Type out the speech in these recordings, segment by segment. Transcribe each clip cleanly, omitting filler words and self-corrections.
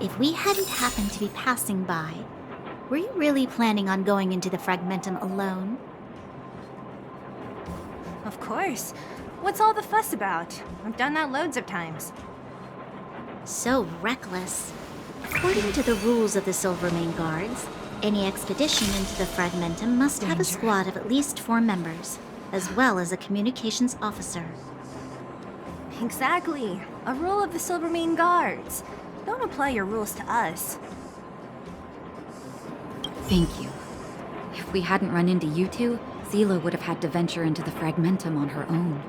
If we hadn't happened to be passing by, were you really planning on going into the Fragmentum alone? Of course. What's all the fuss about? I've done that loads of times. So reckless. According to the rules of the Silvermane Guards, any expedition into the Fragmentum must have a squad of at least 4 members, as well as a communications officer. Exactly. A rule of the Silvermane Guards. Don't apply your rules to us. Thank you. If we hadn't run into you two, Zele would have had to venture into the Fragmentum on her own.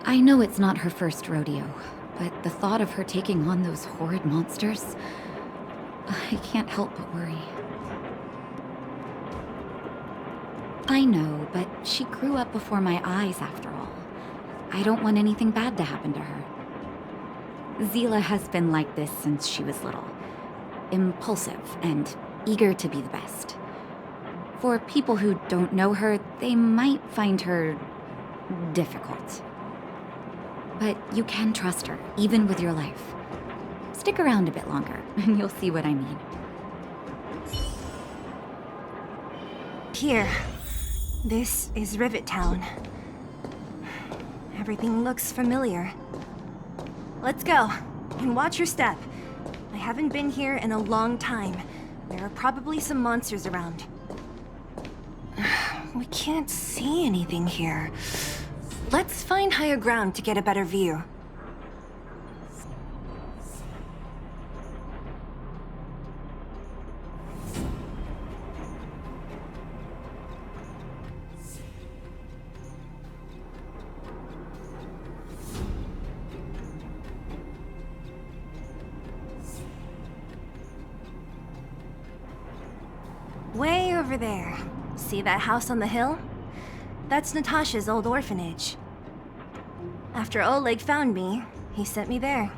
I know it's not her first rodeo, but the thought of her taking on those horrid monsters, I can't help but worry. I know, but she grew up before my eyes after all. I don't want anything bad to happen to her. Zele has been like this since she was little. Impulsive and eager to be the best. For people who don't know her, they might find her difficult. But you can trust her, even with your life. Stick around a bit longer, and you'll see what I mean. Here. This is Rivet Town. Everything looks familiar. Let's go, and watch your step. I haven't been here in a long time. There are probably some monsters around. We can't see anything here. Let's find higher ground to get a better view. Way over there. See that house on the hill? That's Natasha's old orphanage. After Oleg found me, he sent me there.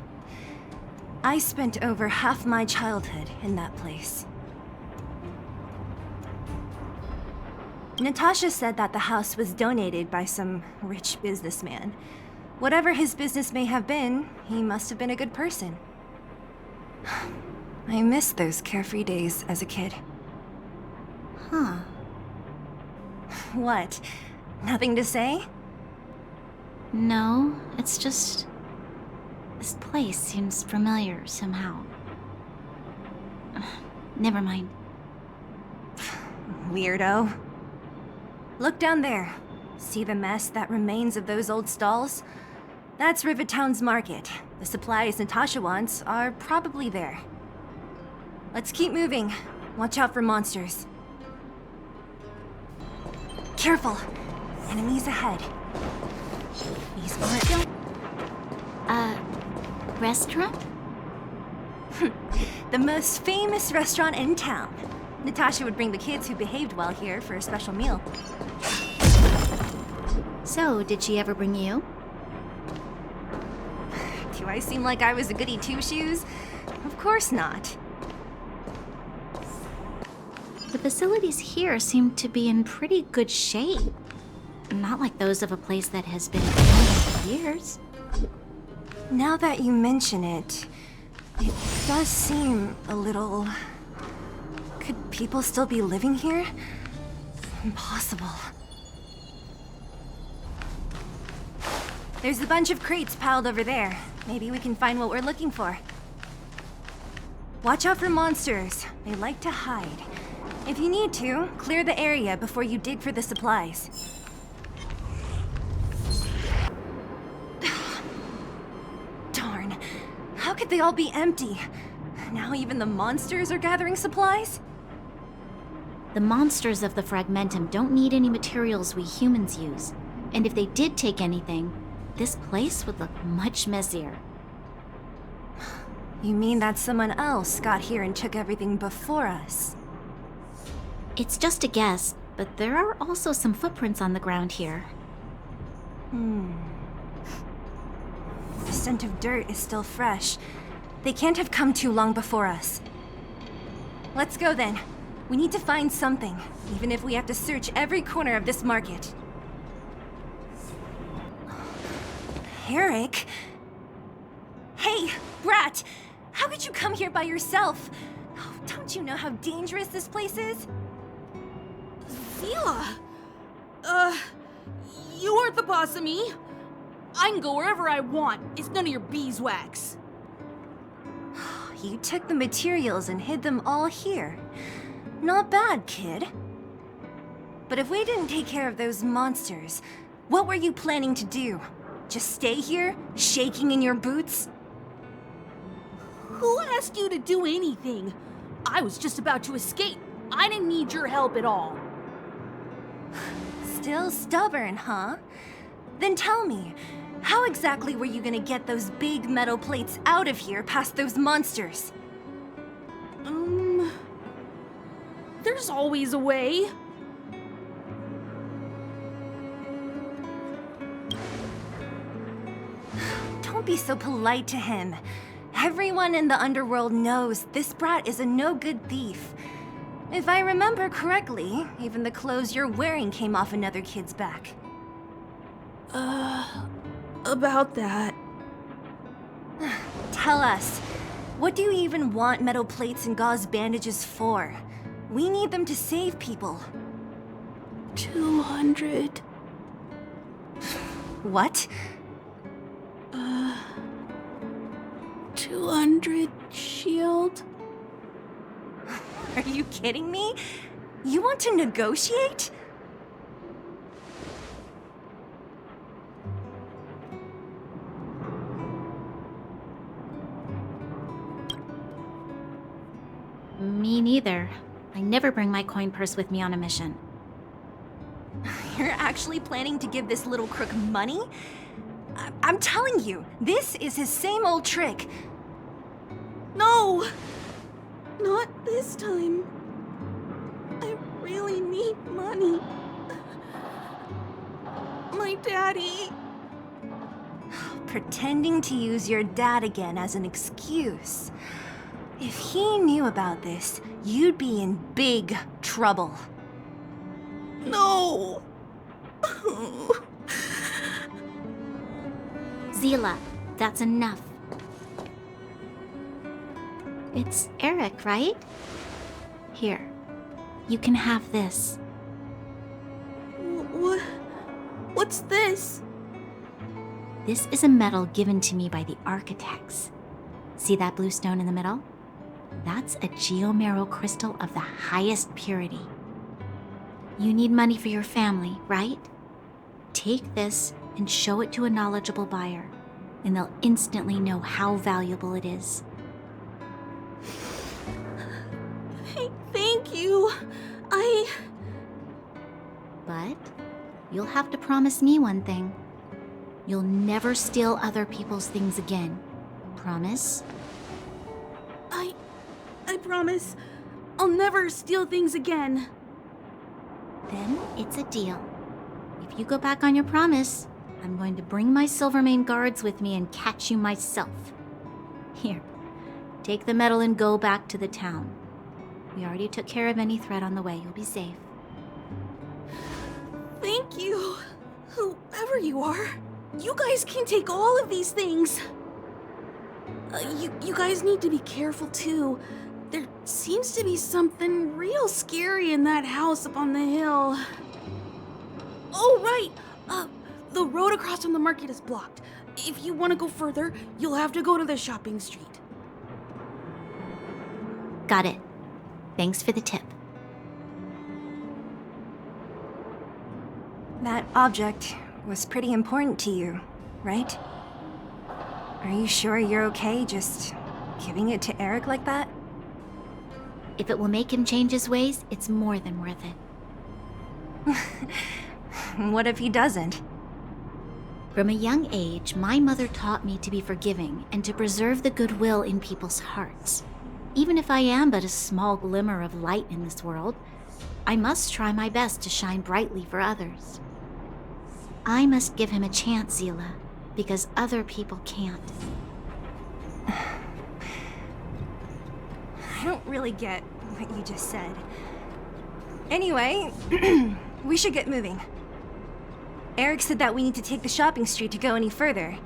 I spent over half my childhood in that place. Natasha said that the house was donated by some rich businessman. Whatever his business may have been, he must have been a good person. I miss those carefree days as a kid. Huh. What? Nothing to say? No, it's just... this place seems familiar somehow. Never mind. Weirdo. Look down there. See the mess that remains of those old stalls? That's Rivet Town's market. The supplies Natasha wants are probably there. Let's keep moving. Watch out for monsters. Careful! Enemies ahead. These aren't... Restaurant? The most famous restaurant in town. Natasha would bring the kids who behaved well here for a special meal. So, did she ever bring you? Do I seem like I was a goody two-shoes? Of course not. The facilities here seem to be in pretty good shape. Not like those of a place that has been abandoned for years. Now that you mention it, it does seem a little... Could people still be living here? Impossible. There's a bunch of crates piled over there. Maybe we can find what we're looking for. Watch out for monsters. They like to hide. If you need to, clear the area before you dig for the supplies. Darn. How could they all be empty? Now even the monsters are gathering supplies? The monsters of the Fragmentum don't need any materials we humans use. And if they did take anything, this place would look much messier. You mean that someone else got here and took everything before us? It's just a guess, but there are also some footprints on the ground here. The scent of dirt is still fresh. They can't have come too long before us. Let's go then. We need to find something, even if we have to search every corner of this market. Eric? Hey, Brat! How could you come here by yourself? Oh, don't you know how dangerous this place is? Zele! You aren't the boss of me. I can go wherever I want. It's none of your beeswax. You took the materials and hid them all here. Not bad, kid. But if we didn't take care of those monsters, what were you planning to do? Just stay here, shaking in your boots? Who asked you to do anything? I was just about to escape. I didn't need your help at all. Still stubborn, huh? Then tell me, how exactly were you gonna get those big metal plates out of here past those monsters? There's always a way. Don't be so polite to him. Everyone in the underworld knows this brat is a no-good thief. If I remember correctly, even the clothes you're wearing came off another kid's back. About that. Tell us, what do you even want metal plates and gauze bandages for? We need them to save people. 200. What? 200 shield. Are you kidding me? You want to negotiate? Me neither. I never bring my coin purse with me on a mission. You're actually planning to give this little crook money? I'm telling you, this is his same old trick. No! Not this time. I really need money. My daddy. Pretending to use your dad again as an excuse. If he knew about this, you'd be in big trouble. No! Zele, that's enough. It's Eric, right? Here, you can have this. What's this? This is a medal given to me by the architects. See that blue stone in the middle? That's a geomerald crystal of the highest purity. You need money for your family, right? Take this and show it to a knowledgeable buyer, and they'll instantly know how valuable it is. Thank you. But you'll have to promise me one thing. You'll never steal other people's things again. Promise? I promise. I'll never steal things again. Then it's a deal. If you go back on your promise, I'm going to bring my Silvermane guards with me and catch you myself. Here, take the medal and go back to the town. We already took care of any threat on the way. You'll be safe. Thank you. Whoever you are, you guys can take all of these things. You guys need to be careful too. There seems to be something real scary in that house up on the hill. Oh, right. The road across from the market is blocked. If you want to go further, you'll have to go to the shopping street. Got it. Thanks for the tip. That object was pretty important to you, right? Are you sure you're okay just giving it to Eric like that? If it will make him change his ways, it's more than worth it. What if he doesn't? From a young age, my mother taught me to be forgiving and to preserve the goodwill in people's hearts. Even if I am but a small glimmer of light in this world, I must try my best to shine brightly for others. I must give him a chance, Zele, because other people can't. I don't really get what you just said. Anyway, we should get moving. Eric said that we need to take the shopping street to go any further.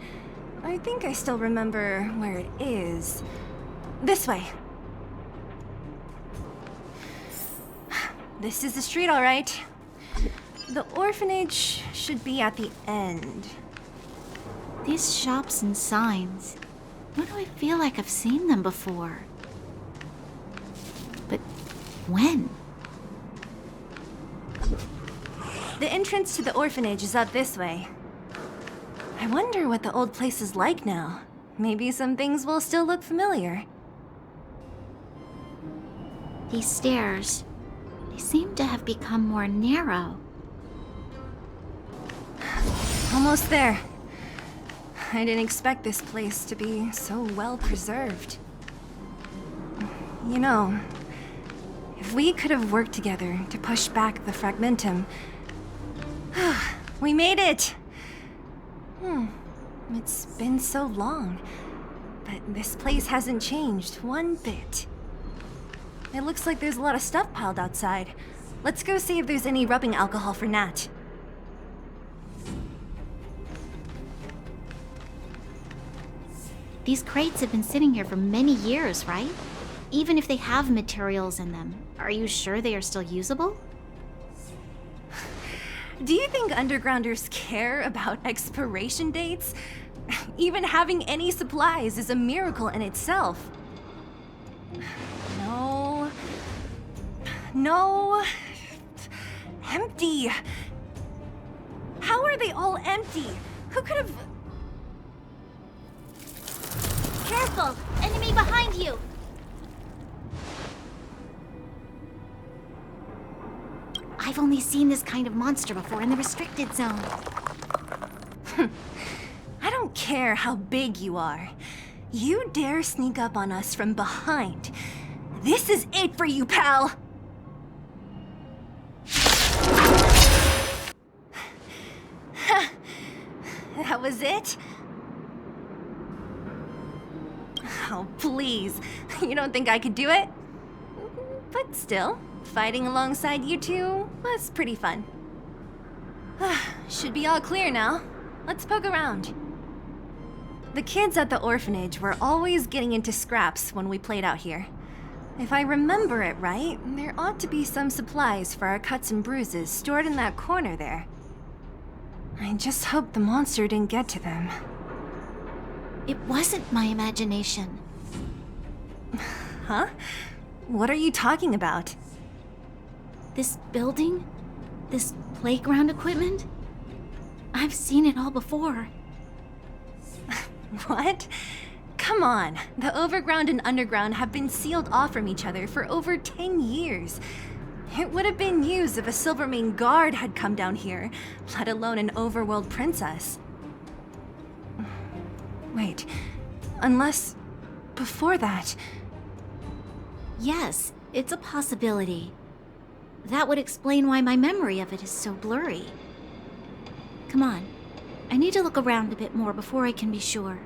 I think I still remember where it is. This way. This is the street, all right. The orphanage should be at the end. These shops and signs. Why do I feel like I've seen them before? But when? The entrance to the orphanage is up this way. I wonder what the old place is like now. Maybe some things will still look familiar. These stairs, they seem to have become more narrow. Almost there. I didn't expect this place to be so well preserved. You know, if we could have worked together to push back the fragmentum... We made it! It's been so long, but this place hasn't changed one bit. It looks like there's a lot of stuff piled outside. Let's go see if there's any rubbing alcohol for Nat. These crates have been sitting here for many years, right? Even if they have materials in them, are you sure they are still usable? Do you think undergrounders care about expiration dates? Even having any supplies is a miracle in itself. No. No. Empty. How are they all empty? Who could have... Careful! Enemy behind you! I've only seen this kind of monster before in the restricted zone. I don't care how big you are. You dare sneak up on us from behind. This is it for you, pal! That was it? Oh, please. You don't think I could do it? But still, fighting alongside you two was pretty fun. Should be all clear now. Let's poke around. The kids at the orphanage were always getting into scraps when we played out here. If I remember it right, there ought to be some supplies for our cuts and bruises stored in that corner there. I just hope the monster didn't get to them. It wasn't my imagination. Huh? What are you talking about? This building? This playground equipment? I've seen it all before. What? Come on, the overground and underground have been sealed off from each other for over 10 years. It would have been used if a Silvermane guard had come down here, let alone an overworld princess. Wait, unless... before that... Yes, it's a possibility. That would explain why my memory of it is so blurry. Come on, I need to look around a bit more before I can be sure.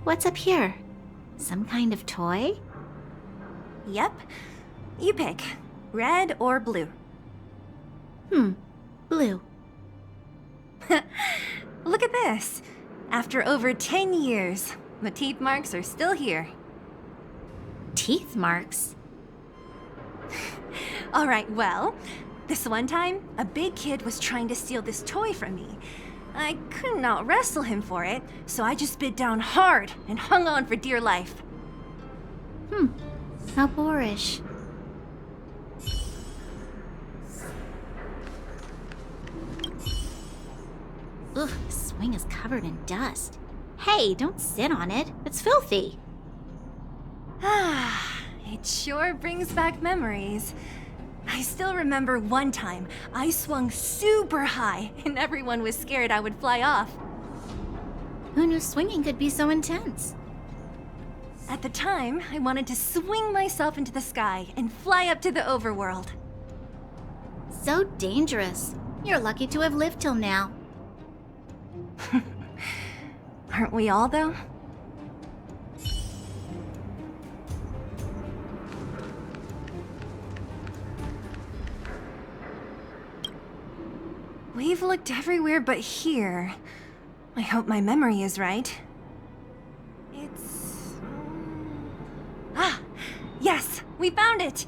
What's up here? Some kind of toy? Yep. You pick. Red or blue. Blue. Look at this. After over 10 years, the teeth marks are still here. Teeth marks? Alright, well, this one time, a big kid was trying to steal this toy from me. I couldn't out-wrestle him for it, so I just bit down hard and hung on for dear life. How boorish. Ugh, the swing is covered in dust. Hey, don't sit on it. It's filthy. It sure brings back memories. I still remember one time I swung super high and everyone was scared I would fly off. Who knew swinging could be so intense? At the time, I wanted to swing myself into the sky and fly up to the overworld. So dangerous. You're lucky to have lived till now. Aren't we all, though? We've looked everywhere but here. I hope my memory is right. It's... Ah! Yes! We found it!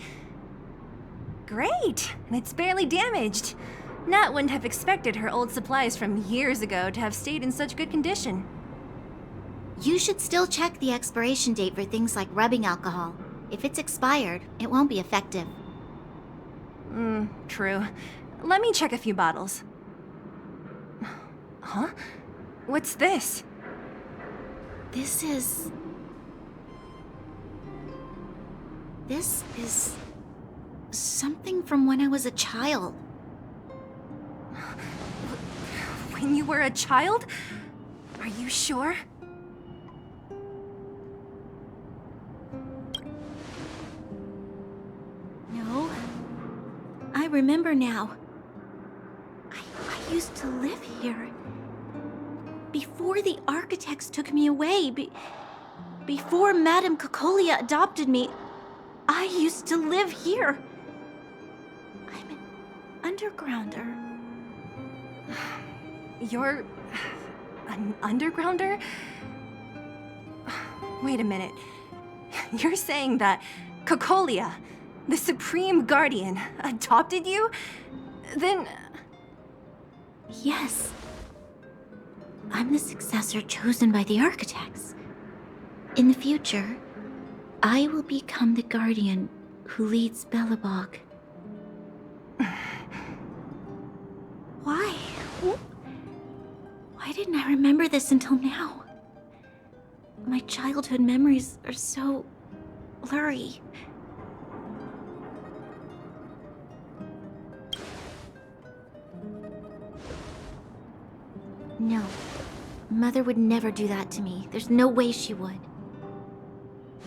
Great! And it's barely damaged. Nat wouldn't have expected her old supplies from years ago to have stayed in such good condition. You should still check the expiration date for things like rubbing alcohol. If it's expired, it won't be effective. True. Let me check a few bottles. Huh? What's this? This is something from when I was a child. When you were a child? Are you sure? No. I remember now. I used to live here. Before the architects took me away, before Madame Cocolia adopted me, I used to live here. I'm an undergrounder. You're... an undergrounder? Wait a minute. You're saying that Cocolia, the Supreme Guardian, adopted you? Then... Yes. I'm the successor chosen by the architects. In the future, I will become the guardian who leads Belobog. Why? Why didn't I remember this until now? My childhood memories are so blurry. No. Mother would never do that to me. There's no way she would.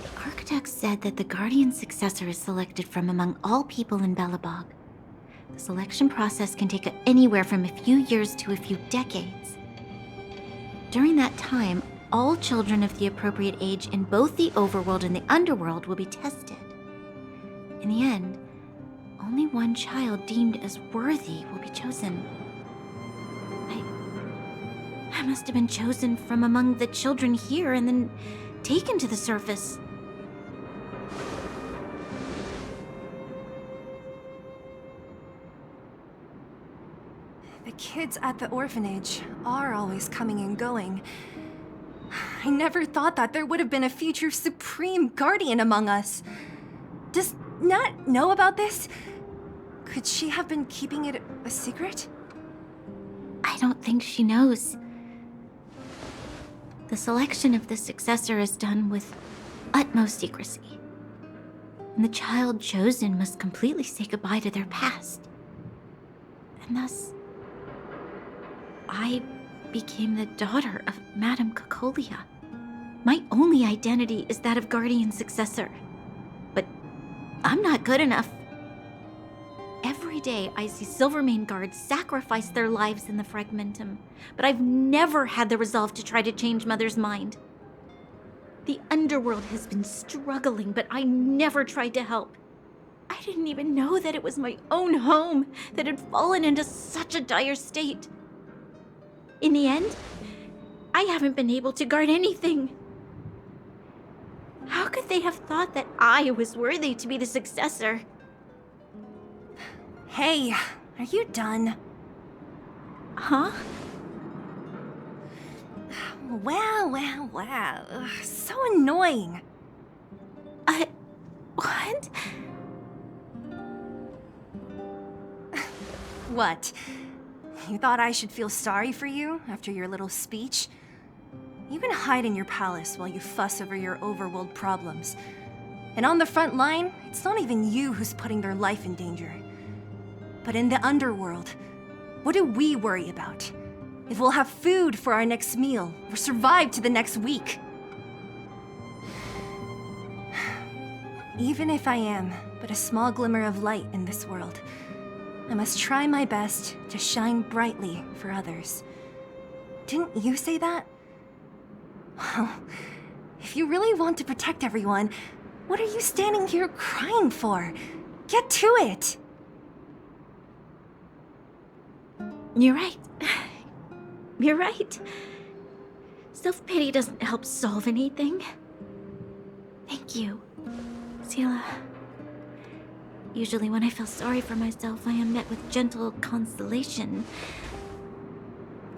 The architect said that the guardian successor is selected from among all people in Belobog. The selection process can take anywhere from a few years to a few decades. During that time, all children of the appropriate age in both the overworld and the underworld will be tested. In the end, only one child deemed as worthy will be chosen. I must have been chosen from among the children here and then taken to the surface. The kids at the orphanage are always coming and going. I never thought that there would have been a future Supreme Guardian among us. Does Nat know about this? Could she have been keeping it a secret? I don't think she knows. The selection of the successor is done with utmost secrecy. And the child chosen must completely say goodbye to their past. And thus, I became the daughter of Madame Cocolia. My only identity is that of guardian successor. But I'm not good enough. Every day I see Silvermane guards sacrifice their lives in the Fragmentum, but I've never had the resolve to try to change Mother's mind. The underworld has been struggling, but I never tried to help. I didn't even know that it was my own home that had fallen into such a dire state. In the end, I haven't been able to guard anything. How could they have thought that I was worthy to be the successor? Hey, are you done? Huh? Wow. Ugh, so annoying. What? What? You thought I should feel sorry for you after your little speech? You can hide in your palace while you fuss over your overworld problems. And on the front line, it's not even you who's putting their life in danger. But in the underworld, what do we worry about? If we'll have food for our next meal, or survive to the next week. Even if I am but a small glimmer of light in this world, I must try my best to shine brightly for others. Didn't you say that? Well, if you really want to protect everyone, what are you standing here crying for? Get to it! You're right. You're right. Self-pity doesn't help solve anything. Thank you, Zele. Usually when I feel sorry for myself, I am met with gentle consolation.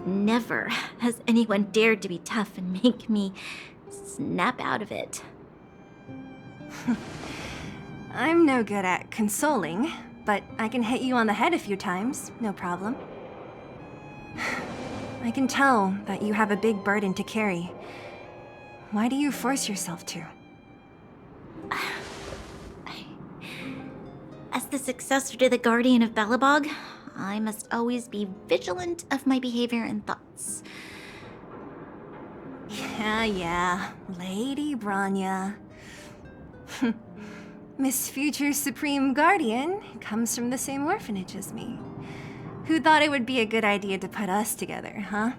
Never has anyone dared to be tough and make me snap out of it. I'm no good at consoling, but I can hit you on the head a few times, no problem. I can tell that you have a big burden to carry. Why do you force yourself to? As the successor to the Guardian of Belobog, I must always be vigilant of my behavior and thoughts. Yeah, Lady Bronya. Miss Future Supreme Guardian comes from the same orphanage as me. Who thought it would be a good idea to put us together, huh?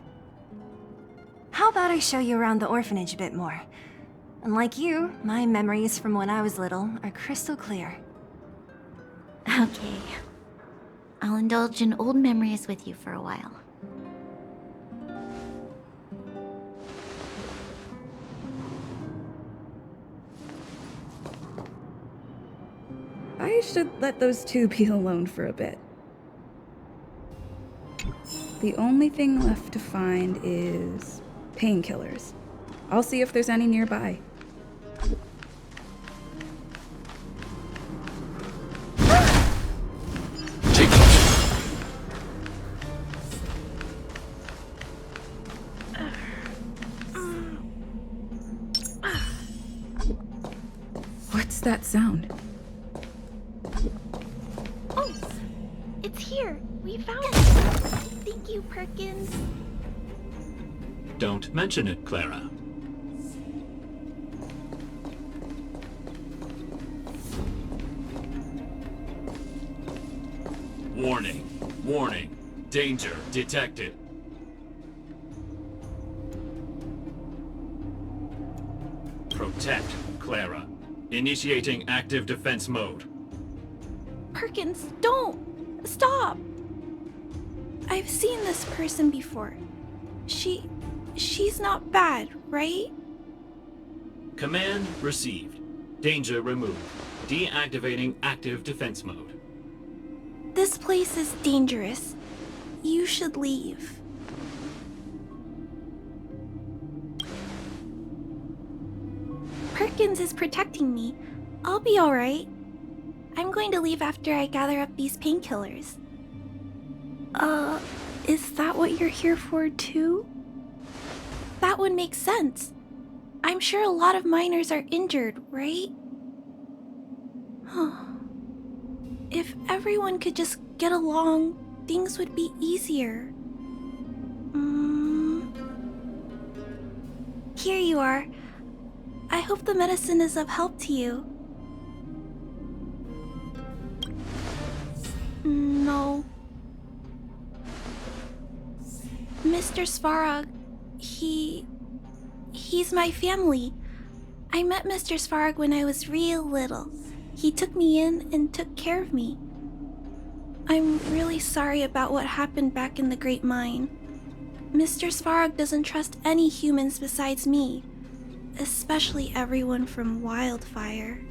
How about I show you around the orphanage a bit more? Unlike you, my memories from when I was little are crystal clear. Okay. I'll indulge in old memories with you for a while. I should let those two be alone for a bit. The only thing left to find is painkillers. I'll see if there's any nearby. What's that sound? Oh, it's here. We found it. Thank you, Perkins. Don't mention it, Clara. Warning. Warning. Danger detected. Protect, Clara. Initiating active defense mode. Perkins, don't! Stop! I've seen this person before. She's not bad, right? Command received. Danger removed. Deactivating active defense mode. This place is dangerous. You should leave. Perkins is protecting me. I'll be alright. I'm going to leave after I gather up these painkillers. Is that what you're here for too? That would make sense. I'm sure a lot of miners are injured, right? If everyone could just get along, things would be easier. Here you are. I hope the medicine is of help to you. No. Mr. Svarog, he's my family. I met Mr. Svarog when I was real little. He took me in and took care of me. I'm really sorry about what happened back in the Great Mine. Mr. Svarog doesn't trust any humans besides me, especially everyone from Wildfire.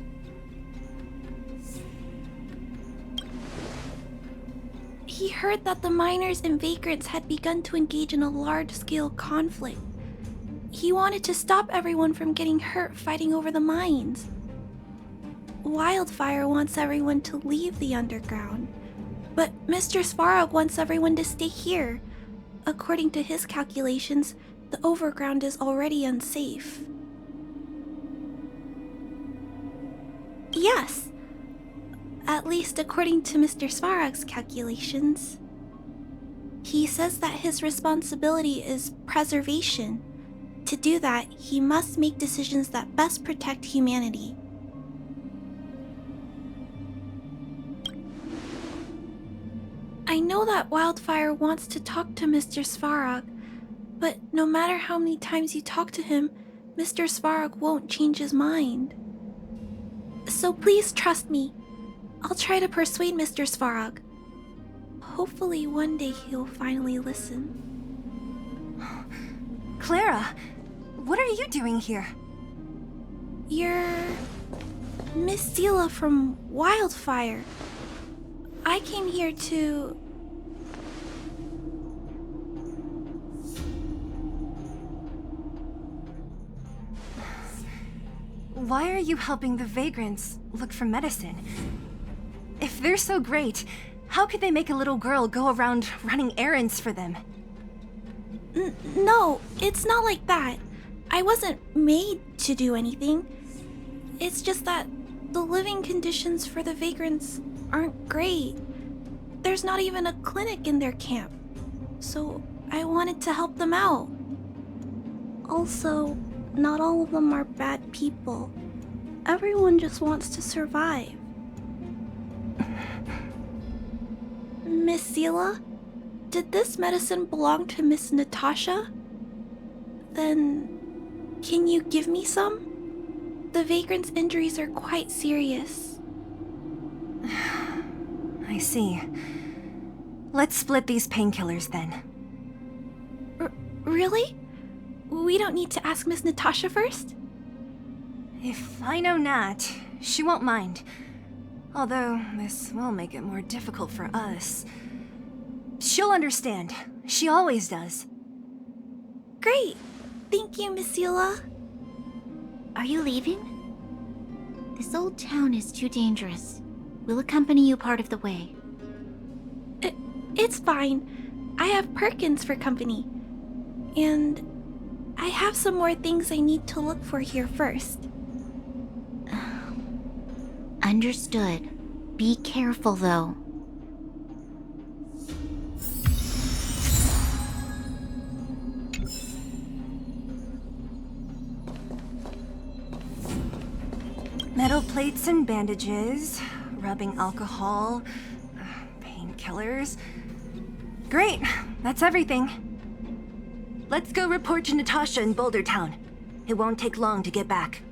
He heard that the miners and vagrants had begun to engage in a large-scale conflict. He wanted to stop everyone from getting hurt fighting over the mines. Wildfire wants everyone to leave the underground, but Mr. Svarog wants everyone to stay here. According to his calculations, the overground is already unsafe. Yes. At least according to Mr. Svarog's calculations. He says that his responsibility is preservation. To do that, he must make decisions that best protect humanity. I know that Wildfire wants to talk to Mr. Svarog, but no matter how many times you talk to him, Mr. Svarog won't change his mind. So please trust me. I'll try to persuade Mr. Svarog. Hopefully one day he'll finally listen. Clara, what are you doing here? You're Miss Zele from Wildfire. I came here to... Why are you helping the vagrants look for medicine? If they're so great, how could they make a little girl go around running errands for them? No, it's not like that. I wasn't made to do anything. It's just that the living conditions for the vagrants aren't great. There's not even a clinic in their camp. So I wanted to help them out. Also, not all of them are bad people. Everyone just wants to survive. Miss Zele, did this medicine belong to Miss Natasha? Then, can you give me some? The vagrant's injuries are quite serious. I see. Let's split these painkillers then. Really? We don't need to ask Miss Natasha first? If I know Nat, she won't mind. Although, this will make it more difficult for us. She'll understand. She always does. Great! Thank you, Miss Zele. Are you leaving? This old town is too dangerous. We'll accompany you part of the way. It's fine. I have Perkins for company. And I have some more things I need to look for here first. Understood. Be careful, though. Metal plates and bandages, rubbing alcohol, painkillers. Great, that's everything. Let's go report to Natasha in Boulder Town. It won't take long to get back.